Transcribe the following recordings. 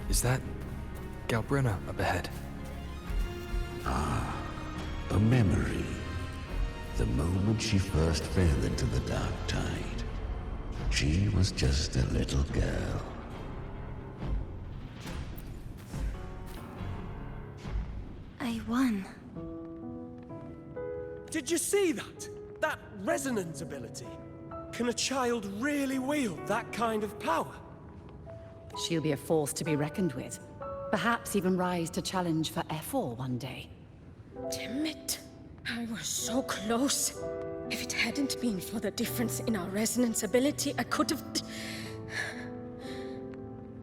Is that Galbrenna up ahead? A memory. The moment she first fell into the dark tide. She was just a little girl. I won. Did you see that? That resonance ability? Can a child really wield that kind of power? She'll be a force to be reckoned with. Perhaps even rise to challenge for F4 one day. Damn it. I was so close. If it hadn't been for the difference in our resonance ability, I could have...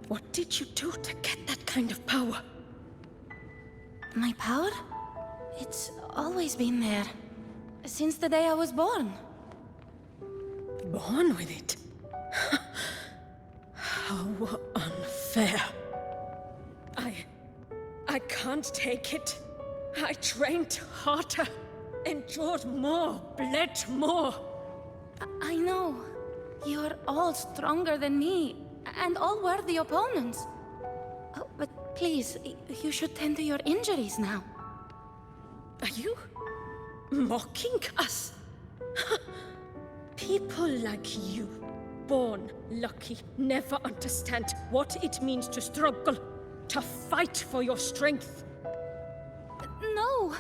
What did you do to get that kind of power? My power? It's always been there. Since the day I was born. Born with it? How unfair. I can't take it. I trained harder, endured more, bled more. I know. You're all stronger than me, and all worthy opponents. Oh, but please, you should tend to your injuries now. Are you mocking us? People like you, born lucky, never understand what it means to struggle, to fight for your strength. No,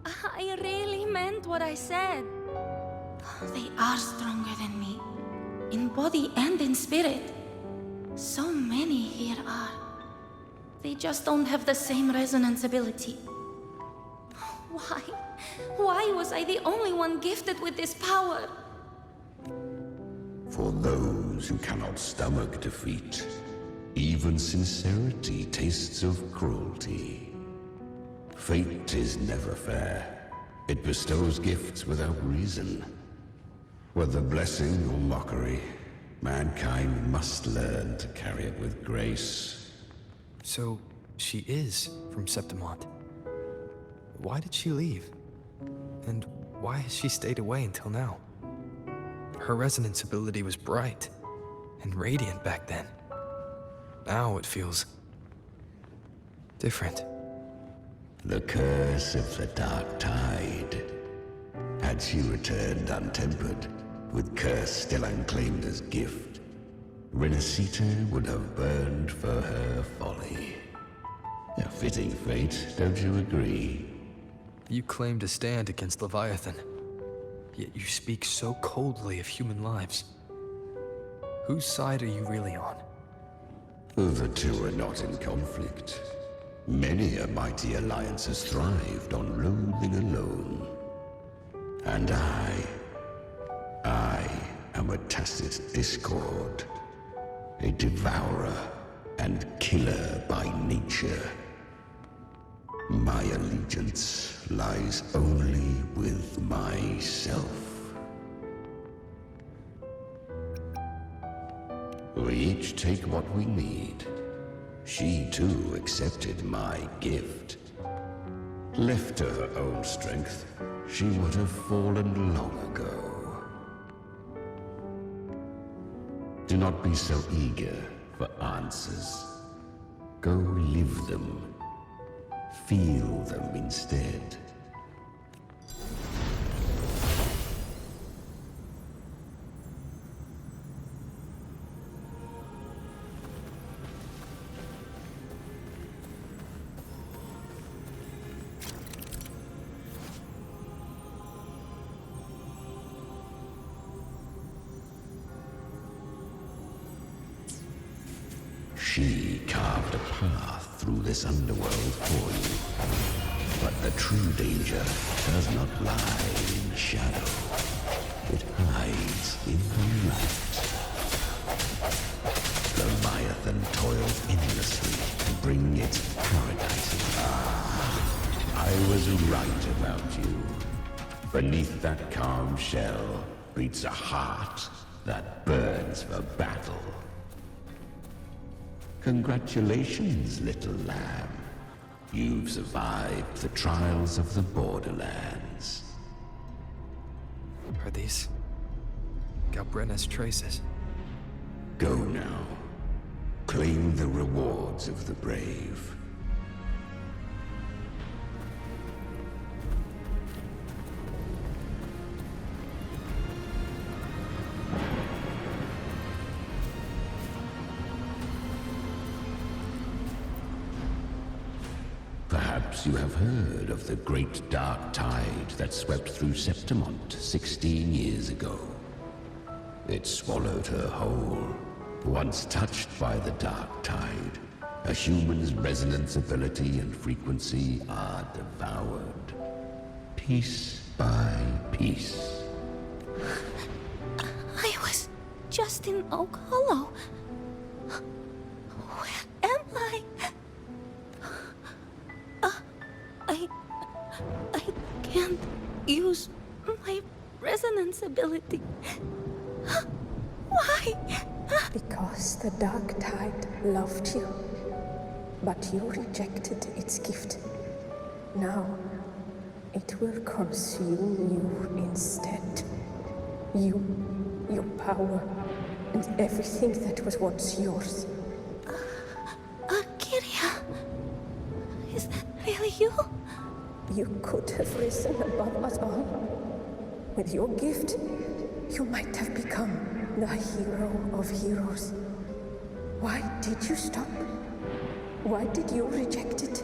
I really meant what I said. They are stronger than me, in body and in spirit. So many here are. They just don't have the same resonance ability. Why? Why was I the only one gifted with this power? For those who cannot stomach defeat, even sincerity tastes of cruelty. Fate is never fair. It bestows gifts without reason. Whether blessing or mockery, mankind must learn to carry it with grace. So, she is from Septimont. Why did she leave? And why has she stayed away until now? Her resonance ability was bright and radiant back then. Now it feels different. The curse of the dark tide. Had she returned untempered, with curse still unclaimed as gift, Renacita would have burned for her folly. A fitting fate, don't you agree? You claim to stand against Leviathan, yet you speak so coldly of human lives. Whose side are you really on? The two are not in conflict. Many a mighty alliance has thrived on loathing alone. And I am a tacit discord. A devourer and killer by nature. My allegiance lies only with myself. We each take what we need. She too accepted my gift. Left to her own strength, she would have fallen long ago. Do not be so eager for answers. Go live them. Feel them instead. She carved a path through this underworld for you. But the true danger does not lie in shadow. It hides in the light. Leviathan toils endlessly to bring its paradise. I was right about you. Beneath that calm shell beats a heart that burns for battle. Congratulations, little lamb. You've survived the trials of the borderlands. Are these Galbrenna's traces? Go now. Claim the rewards of the brave. Perhaps you have heard of the great dark tide that swept through Septimont 16 years ago. It swallowed her whole. Once touched by the dark tide, a human's resonance ability and frequency are devoured. Piece by piece. I was just in Oak Hollow. Where am I? I can't use my resonance ability. Why? Because the dark tide loved you, but you rejected its gift. Now, it will consume you instead. You, your power, and everything that was once yours. Kyria, is that really you? You could have risen above us all. With your gift, you might have become the hero of heroes. Why did you stop? Why did you reject it?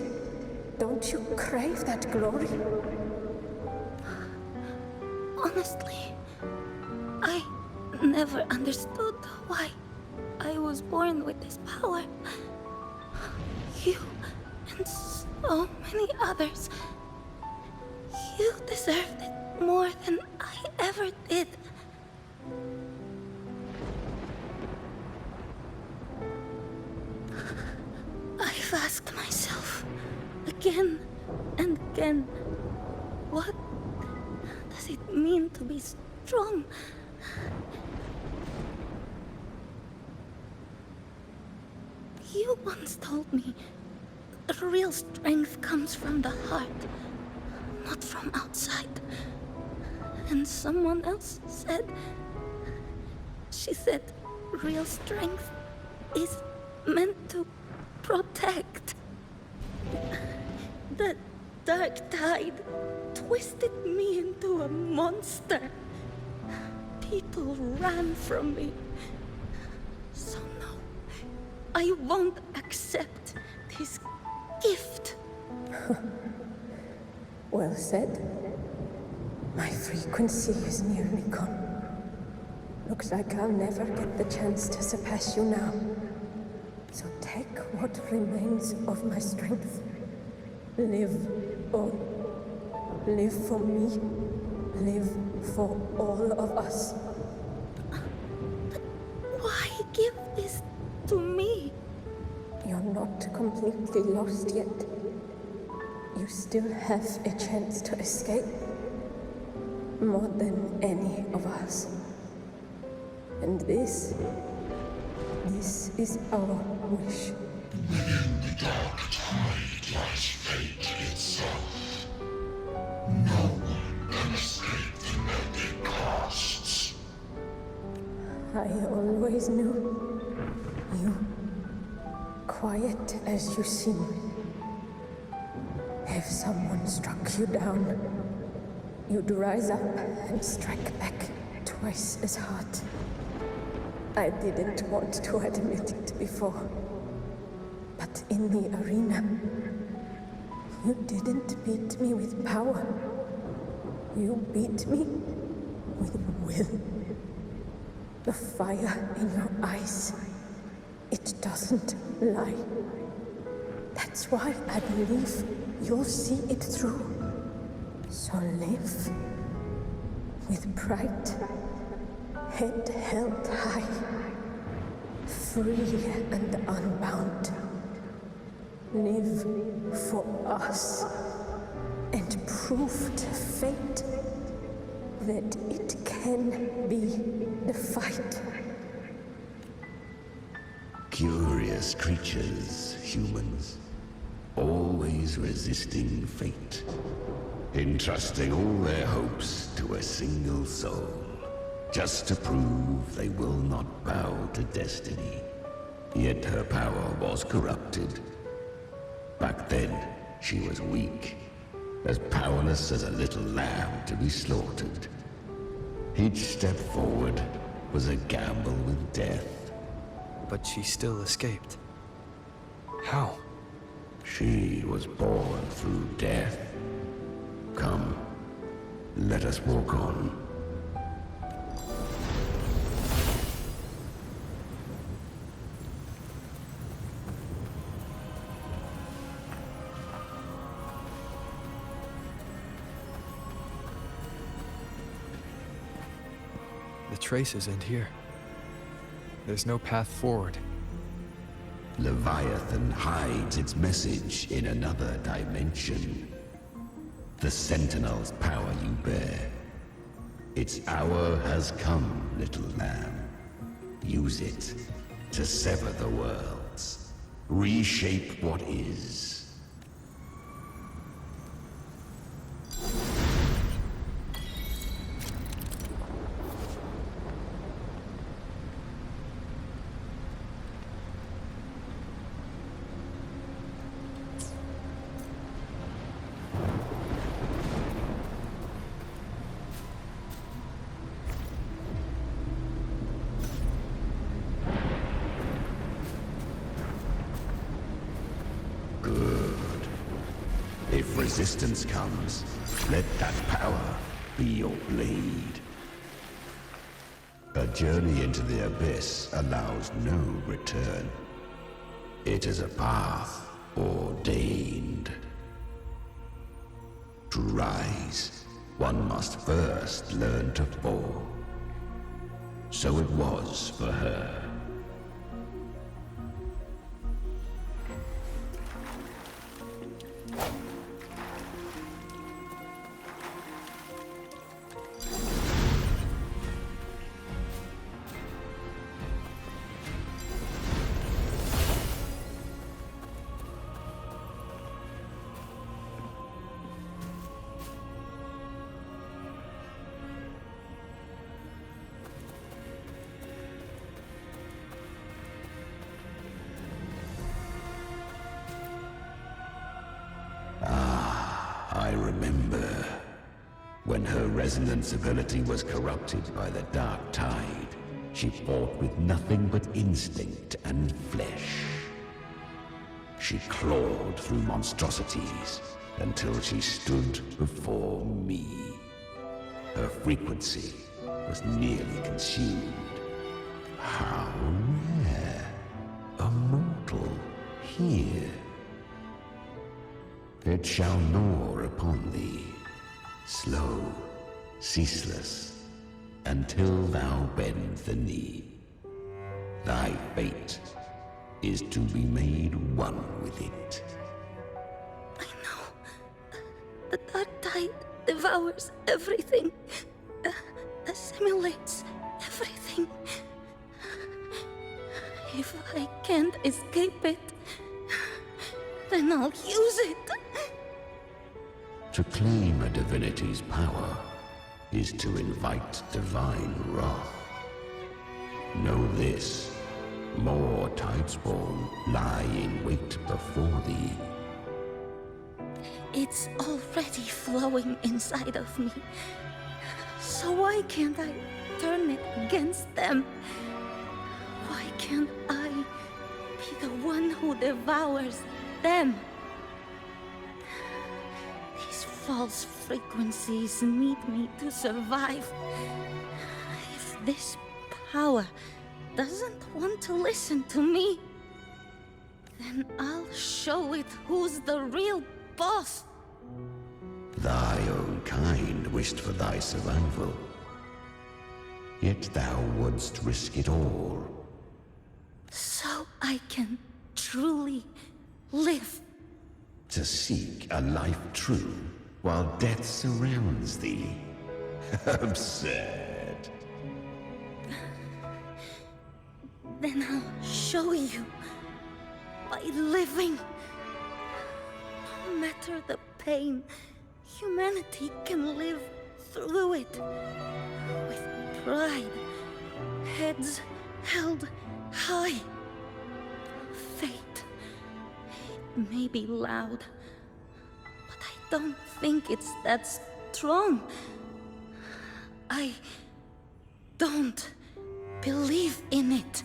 Don't you crave that glory? Honestly, I never understood why I was born with this power. You and so many others. You deserved it more than I ever did. I've asked myself again and again, what does it mean to be strong? You once told me that real strength comes from the heart, not from outside. And someone else said, she said, real strength is meant to protect. The dark tide twisted me into a monster. People ran from me. So no, I won't accept this gift. Well said. My frequency is nearly gone. Looks like I'll never get the chance to surpass you now. So take what remains of my strength. Live on. Live for me. Live for all of us. But why give this to me? You're not completely lost yet. You still have a chance to escape. More than any of us. And this is our wish. Within the dark tide lies fate itself. No one can escape the net it casts. I always knew you, quiet as you seem. If someone struck you down, you'd rise up and strike back twice as hard. I didn't want to admit it before, but in the arena, you didn't beat me with power. You beat me with will. The fire in your eyes, it doesn't lie. That's why I believe you'll see it through. So live with pride, head held high, free and unbound. Live for us and prove to fate that it can be the fight. Curious creatures, humans. Always resisting fate. Entrusting all their hopes to a single soul. Just to prove they will not bow to destiny. Yet her power was corrupted. Back then, she was weak, as powerless as a little lamb to be slaughtered. Each step forward was a gamble with death. But she still escaped. How? She was born through death. Come, let us walk on. The traces end here. There's no path forward. Leviathan hides its message in another dimension. The Sentinel's power you bear. Its hour has come, little lamb. Use it to sever the worlds. Reshape what is. If resistance comes, let that power be your blade. A journey into the abyss allows no return. It is a path ordained. To rise, one must first learn to fall. So it was for her. I remember when her resonance ability was corrupted by the dark tide. She fought with nothing but instinct and flesh. She clawed through monstrosities until she stood before me. Her frequency was nearly consumed. How rare! A mortal here. It shall gnaw upon thee, slow, ceaseless, until thou bend the knee. Thy fate is to be made one with it. I know. The dark tide devours everything. Assimilates everything. If I can't escape it, then I'll use it. To claim a divinity's power is to invite divine wrath. Know this, more Tidespawn lie in wait before thee. It's already flowing inside of me. So why can't I turn it against them? Why can't I be the one who devours them? These false frequencies need me to survive. If this power doesn't want to listen to me, then I'll show it who's the real boss. Thy own kind wished for thy survival. Yet thou wouldst risk it all. So I can truly live. To seek a life true while death surrounds thee. Absurd. Then I'll show you. By living. No matter the pain, humanity can live through it. With pride. Heads held high. Fate. It may be loud, but I don't think it's that strong. I don't believe in it.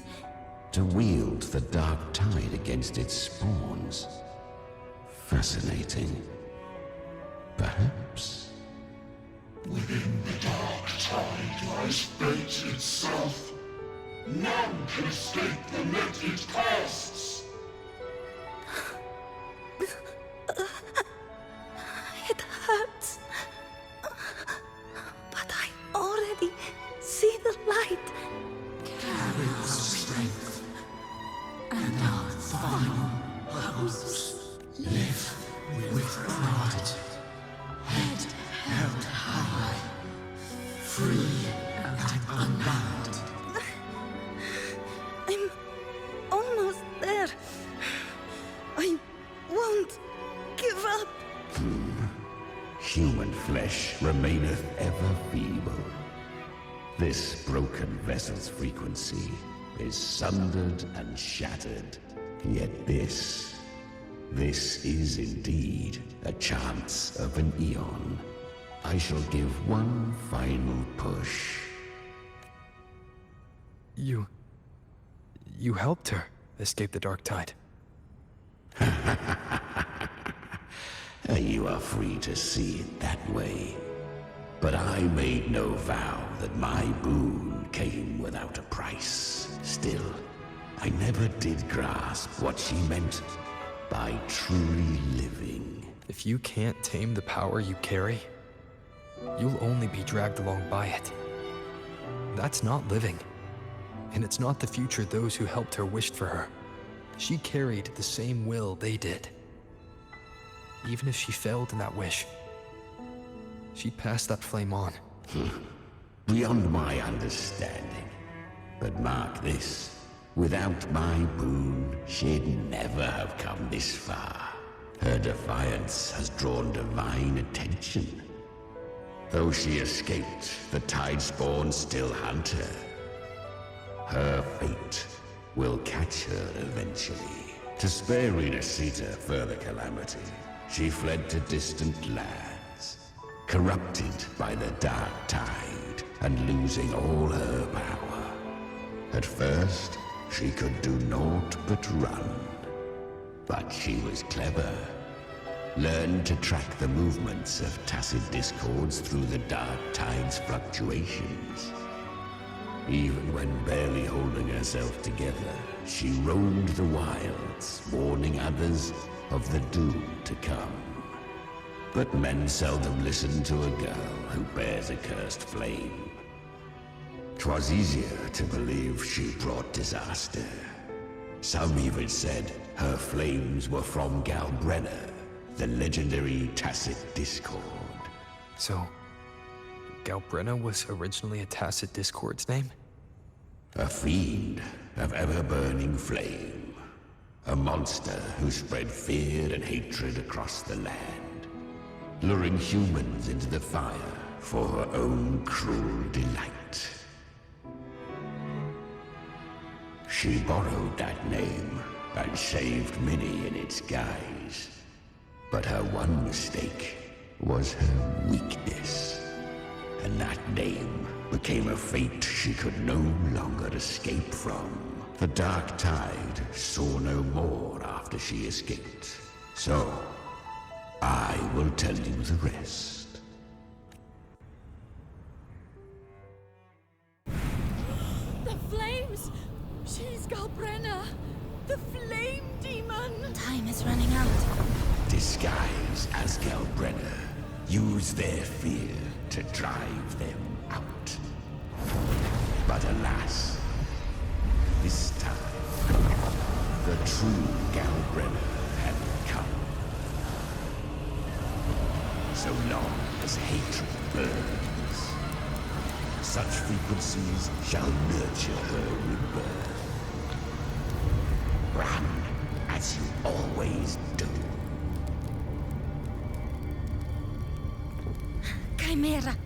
To wield the dark tide against its spawns. Fascinating. Perhaps. Within the dark tide lies fate itself. None can escape the net it casts. It hurts. But I already see the light. Carry our strength and our final hopes. Live with pride, head held high, free and unbound. I'm almost there. I won't give up. Human flesh remaineth ever feeble. This broken vessel's frequency is sundered and shattered. Yet this is indeed a chance of an eon. I shall give one final push. You helped her escape the dark tide. You are free to see it that way. But I made no vow that my boon came without a price. Still, I never did grasp what she meant by truly living. If you can't tame the power you carry, you'll only be dragged along by it. That's not living. And it's not the future those who helped her wished for her. She carried the same will they did. Even if she failed in that wish, she'd pass that flame on. Beyond my understanding. But mark this. Without my boon, she'd never have come this far. Her defiance has drawn divine attention. Though she escaped, the Tidespawn still hunt her. Her fate will catch her eventually. To spare Renacita further calamity, she fled to distant lands, corrupted by the dark tide and losing all her power. At first, she could do naught but run. But she was clever. Learned to track the movements of tacit discords through the dark tide's fluctuations. Even when barely holding herself together, she roamed the wilds, warning others of the doom to come. But men seldom listen to a girl who bears a cursed flame. 'Twas easier to believe she brought disaster. Some even said her flames were from Galbrenna, the legendary tacit discord. So, Galbrenna was originally a tacit discord's name? A fiend of ever-burning flame. A monster who spread fear and hatred across the land, luring humans into the fire for her own cruel delight. She borrowed that name and saved many in its guise. But her one mistake was her weakness. And that name became a fate she could no longer escape from. The dark tide saw no more after she escaped. So, I will tell you the rest. The flames! She's Galbrenna! The flame demon! Time is running out. Disguised as Galbrenna, use their fear to drive them out. But alas, this time, the true Galbrenna had come. So long as hatred burns, such frequencies shall nurture her rebirth. Run as you always do. Chimera,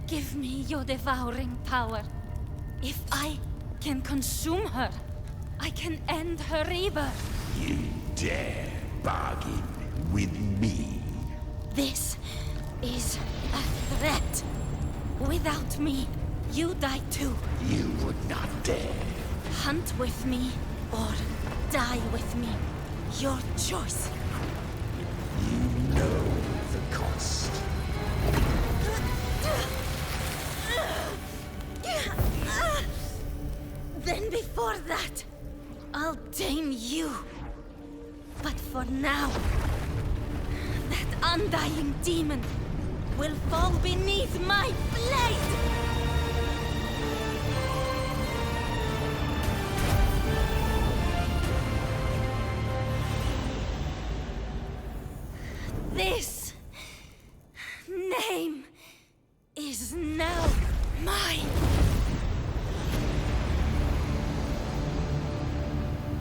give me your devouring power. If I can consume her, I can end her rebirth. You dare bargain with me? This is a threat. Without me, you die too. You would not dare. Hunt with me or die with me. Your choice. You know the cost. Then before that, I'll tame you. But for now, that undying demon will fall beneath my blade! This name is now mine.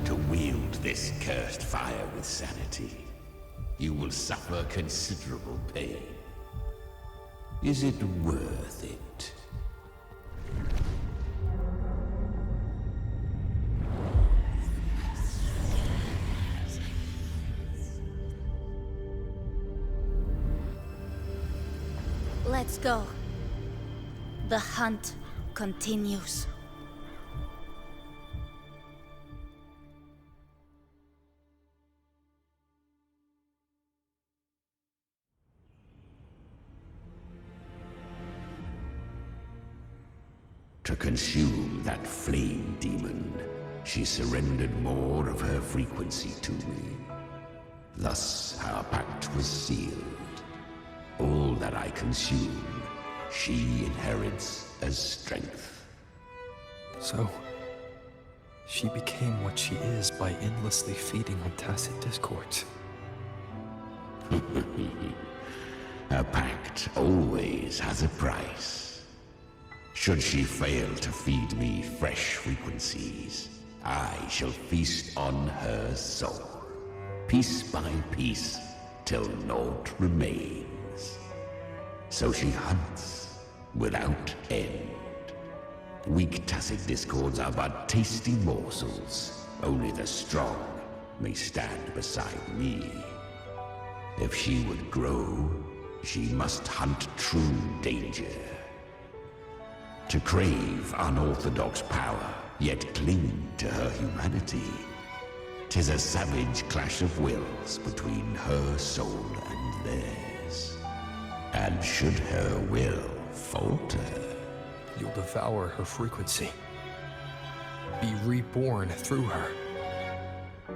To wield this cursed fire with sanity, you will suffer considerable pain. Is it worth it? Let's go. The hunt continues. To consume that flame demon, she surrendered more of her frequency to me. Thus, our pact was sealed. All that I consume, she inherits as strength. So, she became what she is by endlessly feeding on tacit discords. A pact always has a price. Should she fail to feed me fresh frequencies, I shall feast on her soul, piece by piece, till naught remains. So she hunts without end. Weak tacit discords are but tasty morsels. Only the strong may stand beside me. If she would grow, she must hunt true danger. To crave unorthodox power, yet cling to her humanity, 'tis a savage clash of wills between her soul and theirs. And should her will falter, You'll devour her frequency. Be reborn through her.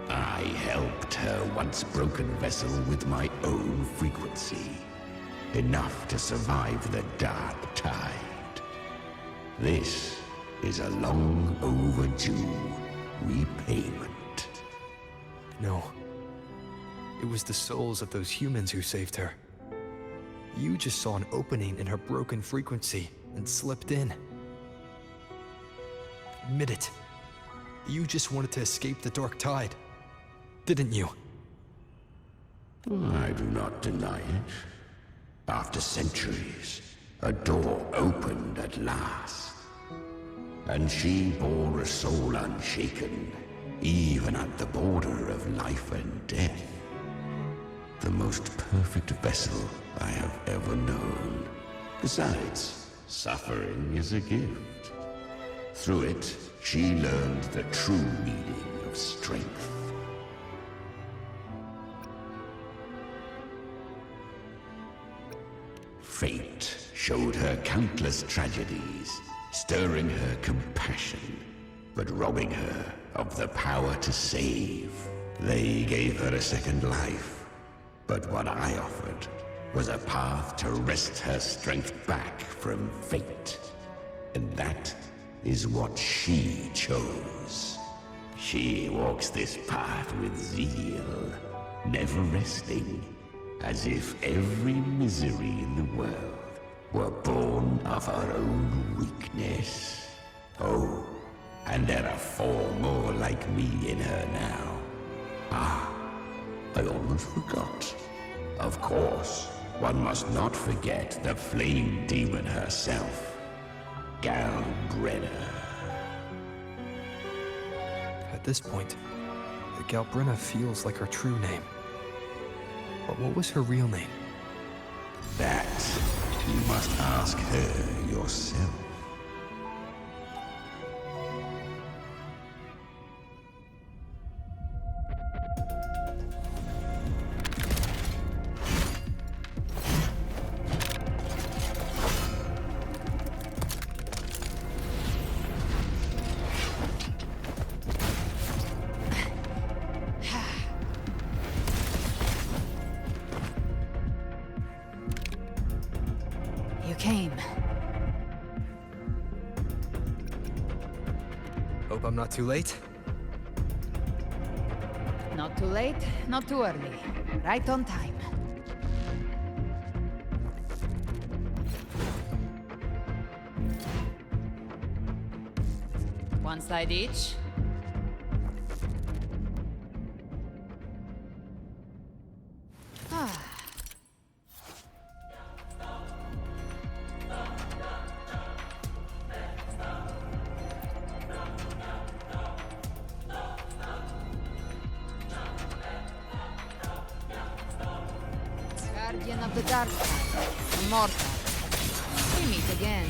I helped her once broken vessel with my own frequency, enough to survive the dark tide. This is a long overdue repayment. No. It was the souls of those humans who saved her. You just saw an opening in her broken frequency and slipped in. Admit it. You just wanted to escape the dark tide, didn't you? I do not deny it. After centuries, a door opened at last. And she bore a soul unshaken, even at the border of life and death. The most perfect vessel I have ever known. Besides, suffering is a gift. Through it, she learned the true meaning of strength. Fate showed her countless tragedies, stirring her compassion, but robbing her of the power to save. They gave her a second life, but what I offered was a path to wrest her strength back from fate. And that is what she chose. She walks this path with zeal, never resting, as if every misery in the world were born of her own weakness. Oh, and there are 4 more like me in her now. Ah, I almost forgot. Of course, one must not forget the flame demon herself, Gal Brenner. Had this point, Galbrina feels like her true name. But what was her real name? That you must ask her yourself. You came. Hope I'm not too late. Not too late, not too early. Right on time. One side each. Ah. Guardian of the Dark Side, Immortal. We meet again.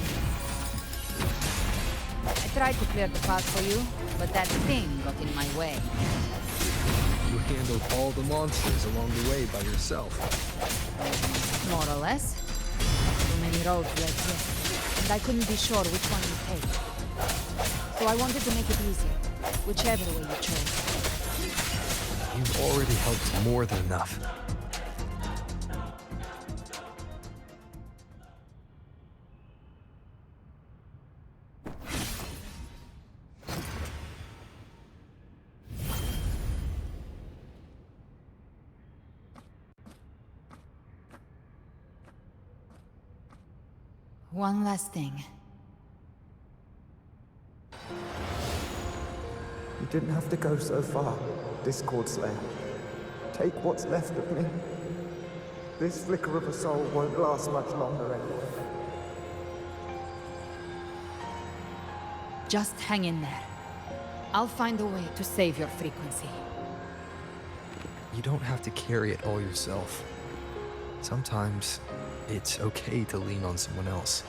I tried to clear the path for you, but that thing got in my way. You handled all the monsters along the way by yourself. More or less. Too many roads led here, and I couldn't be sure which one you take. So I wanted to make it easier, whichever way you chose. You've already helped more than enough. One last thing. You didn't have to go so far, Discord Slayer. Take what's left of me. This flicker of a soul won't last much longer anyway. Just hang in there. I'll find a way to save your frequency. You don't have to carry it all yourself. Sometimes it's okay to lean on someone else.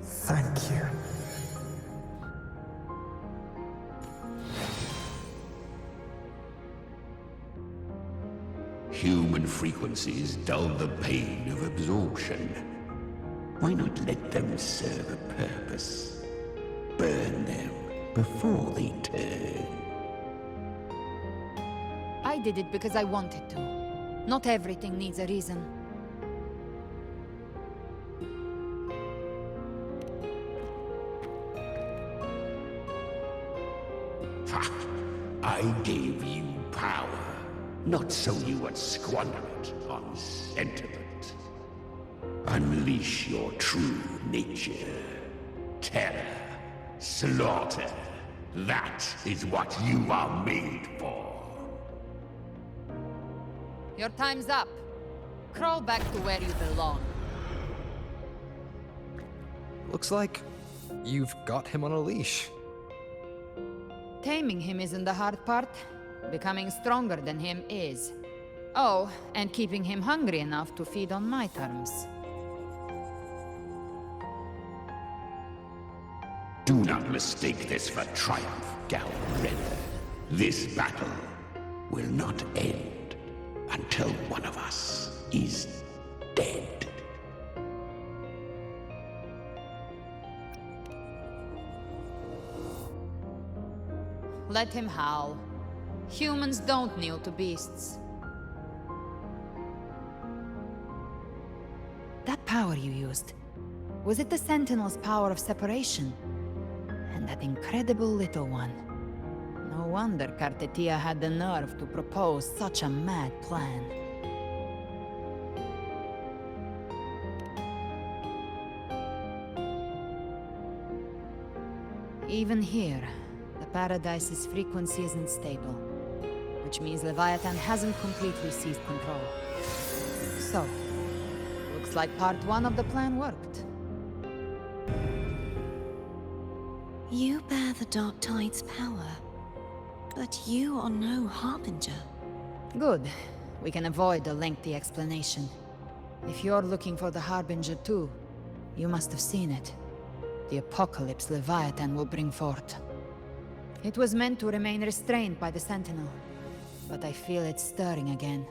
Thank you. Human frequencies dull the pain of absorption. Why not let them serve a purpose? Burn them before they turn. I did it because I wanted to. Not everything needs a reason. Ha! I gave you power, not so you would squander it on sentiment. Unleash your true nature. Terror, slaughter. That is what you are made for. Your time's up. Crawl back to where you belong. Looks like you've got him on a leash. Taming him isn't the hard part. Becoming stronger than him is. Oh, and keeping him hungry enough to feed on my terms. Do not mistake this for triumph, Galbrina. This battle will not end until one of us is dead. Let him howl. Humans don't kneel to beasts. That power you used, was it the Sentinel's power of separation? And that incredible little one. No wonder Kartetia had the nerve to propose such a mad plan. Even here, the Paradise's frequency isn't stable, which means Leviathan hasn't completely seized control. So, looks like part one of the plan worked. You bear the Dark Tide's power, but you are no Harbinger. Good. We can avoid a lengthy explanation. If you're looking for the Harbinger too, you must have seen it. The apocalypse Leviathan will bring forth. It was meant to remain restrained by the Sentinel, but I feel it stirring again.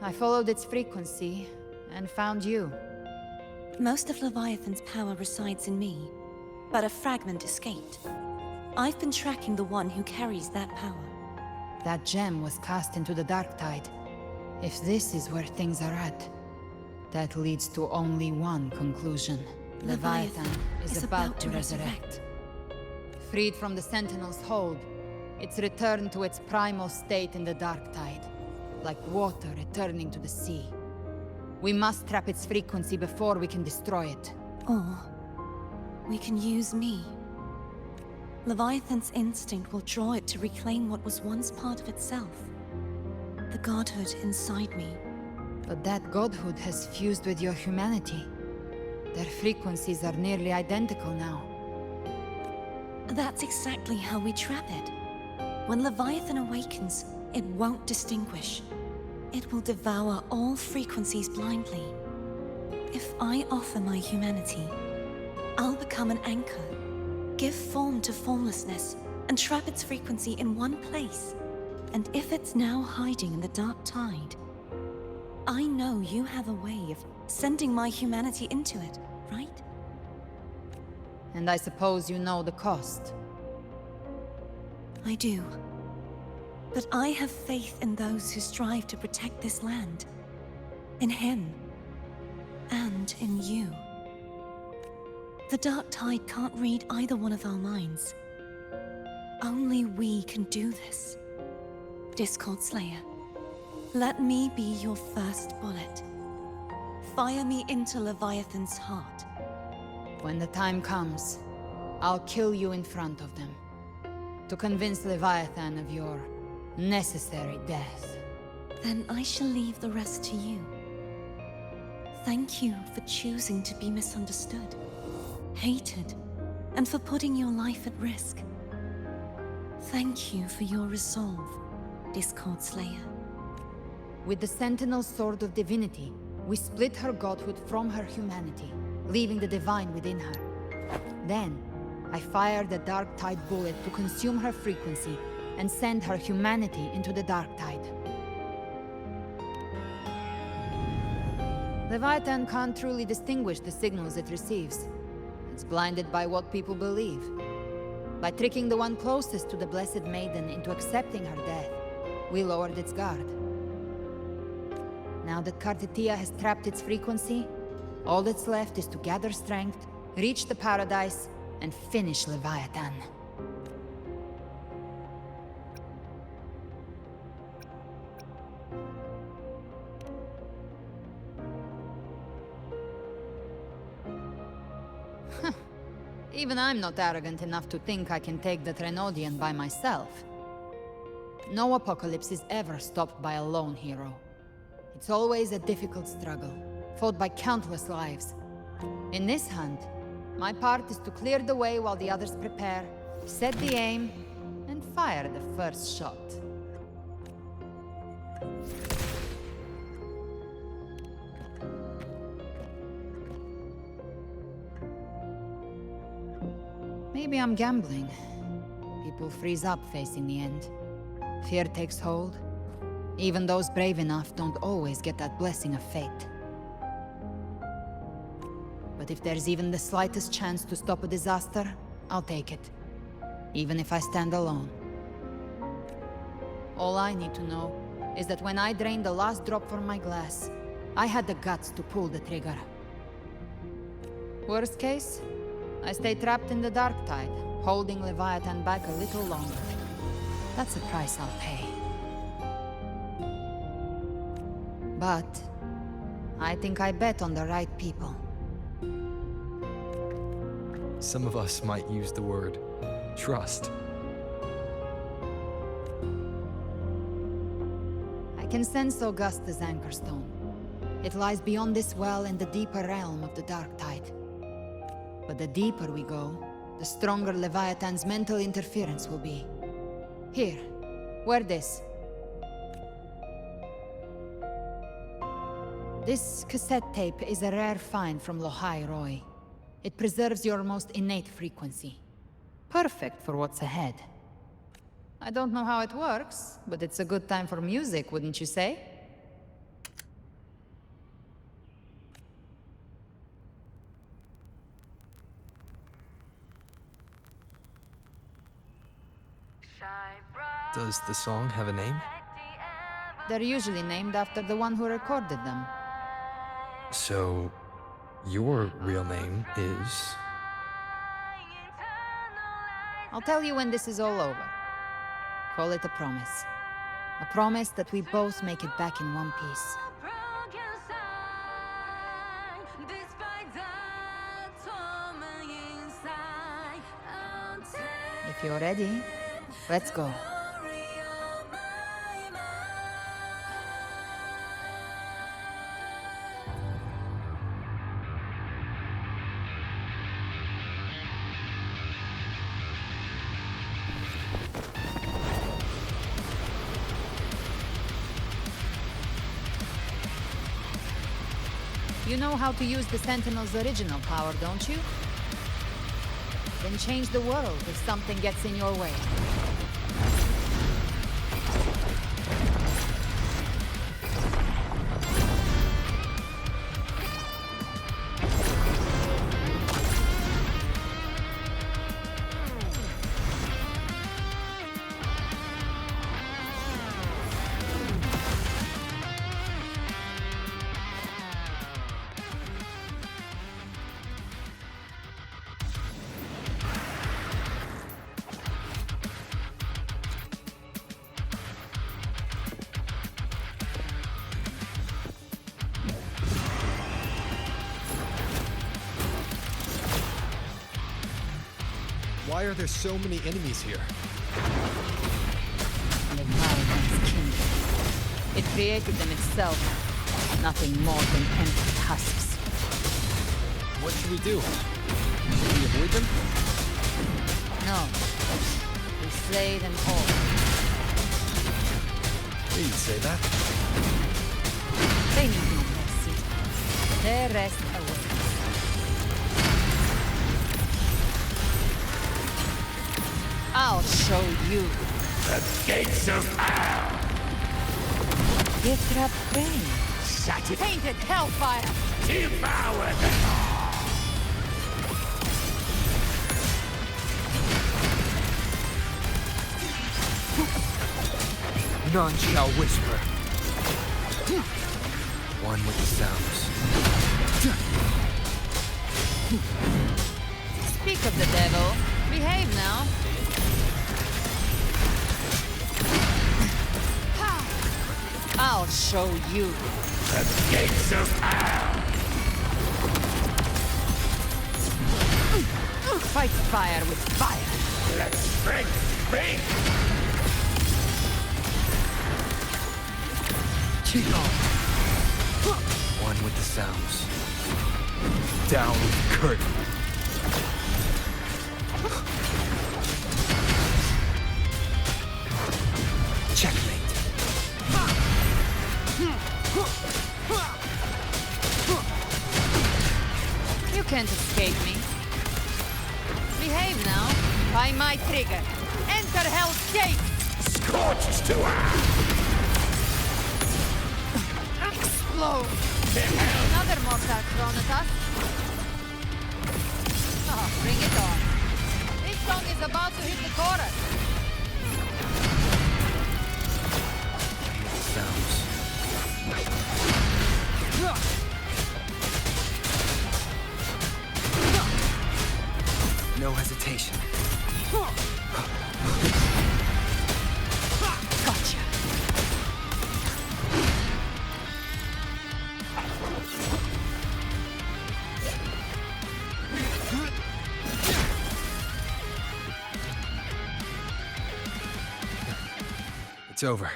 I followed its frequency, and found you. Most of Leviathan's power resides in me, but a fragment escaped. I've been tracking the one who carries that power. That gem was cast into the Dark Tide. If this is where things are at, that leads to only one conclusion. Leviathan is about to resurrect. Freed from the Sentinel's hold, it's returned to its primal state in the Dark Tide, like water returning to the sea. We must trap its frequency before we can destroy it. Or we can use me. Leviathan's instinct will draw it to reclaim what was once part of itself. The godhood inside me. But that godhood has fused with your humanity. Their frequencies are nearly identical now. That's exactly how we trap it. When Leviathan awakens, it won't distinguish. It will devour all frequencies blindly. If I offer my humanity, I'll become an anchor, give form to formlessness, and trap its frequency in one place. And if it's now hiding in the Dark Tide, I know you have a way of sending my humanity into it, right? And I suppose you know the cost. I do. But I have faith in those who strive to protect this land. In him. And in you. The Dark Tide can't read either one of our minds. Only we can do this. Discord Slayer, let me be your first bullet. Fire me into Leviathan's heart. When the time comes, I'll kill you in front of them. To convince Leviathan of your necessary death. Then I shall leave the rest to you. Thank you for choosing to be misunderstood, hated, and for putting your life at risk. Thank you for your resolve, Discord Slayer. With the Sentinel's Sword of Divinity, we split her godhood from her humanity, leaving the divine within her. Then, I fired the Dark Tide bullet to consume her frequency and send her humanity into the Dark Tide. Leviathan can't truly distinguish the signals it receives. It's blinded by what people believe. By tricking the one closest to the Blessed Maiden into accepting her death, we lowered its guard. Now that Kartetia has trapped its frequency, all that's left is to gather strength, reach the Paradise, and finish Leviathan. Even I'm not arrogant enough to think I can take the Trenodian by myself. No apocalypse is ever stopped by a lone hero. It's always a difficult struggle, fought by countless lives. In this hunt, my part is to clear the way while the others prepare, set the aim, and fire the first shot. Maybe I'm gambling. People freeze up facing the end. Fear takes hold. Even those brave enough don't always get that blessing of fate. But if there's even the slightest chance to stop a disaster, I'll take it. Even if I stand alone. All I need to know is that when I drained the last drop from my glass, I had the guts to pull the trigger. Worst case, I stay trapped in the Dark Tide, holding Leviathan back a little longer. That's the price I'll pay. But I think I bet on the right people. Some of us might use the word trust. I can sense Augusta's anchor stone. It lies beyond this well in the deeper realm of the Dark Tide. But the deeper we go, the stronger Leviathan's mental interference will be. Here, wear this. This cassette tape is a rare find from Lohai Roy. It preserves your most innate frequency. Perfect for what's ahead. I don't know how it works, but it's a good time for music, wouldn't you say? Does the song have a name? They're usually named after the one who recorded them. So, your real name is... I'll tell you when this is all over. Call it a promise. A promise that we both make it back in one piece. If you're ready, let's go. You know how to use the Sentinel's original power, don't you? Then change the world if something gets in your way. Why are there so many enemies here? Leviathan's kingdom. It created them itself. Nothing more than empty husks. What should we do? Should we avoid them? No. We slay them all. Please say that. They need no mercy. Their rest awaits. I'll show you. The gates of hell! Gift wrap brain. Satisfied! Painted hellfire! Devour them! None shall whisper. One with the sounds. Speak of the devil. Behave now. I'll show you. The gates of hell! Fight fire with fire. Let strength speak! One with the sounds. Down with the curtain. Checkmate. You can't escape me. Behave now. By my trigger. Enter Hell's Gate! Scorched to earth! Explode! Another mortar thrown at us. Oh, bring it on. This song is about to hit the chorus. Sounds. No hesitation. Gotcha. It's over.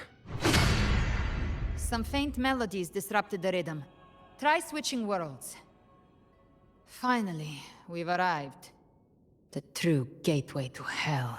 Some faint melodies disrupted the rhythm. try switching worlds. Finally, we've arrived. The true gateway to hell.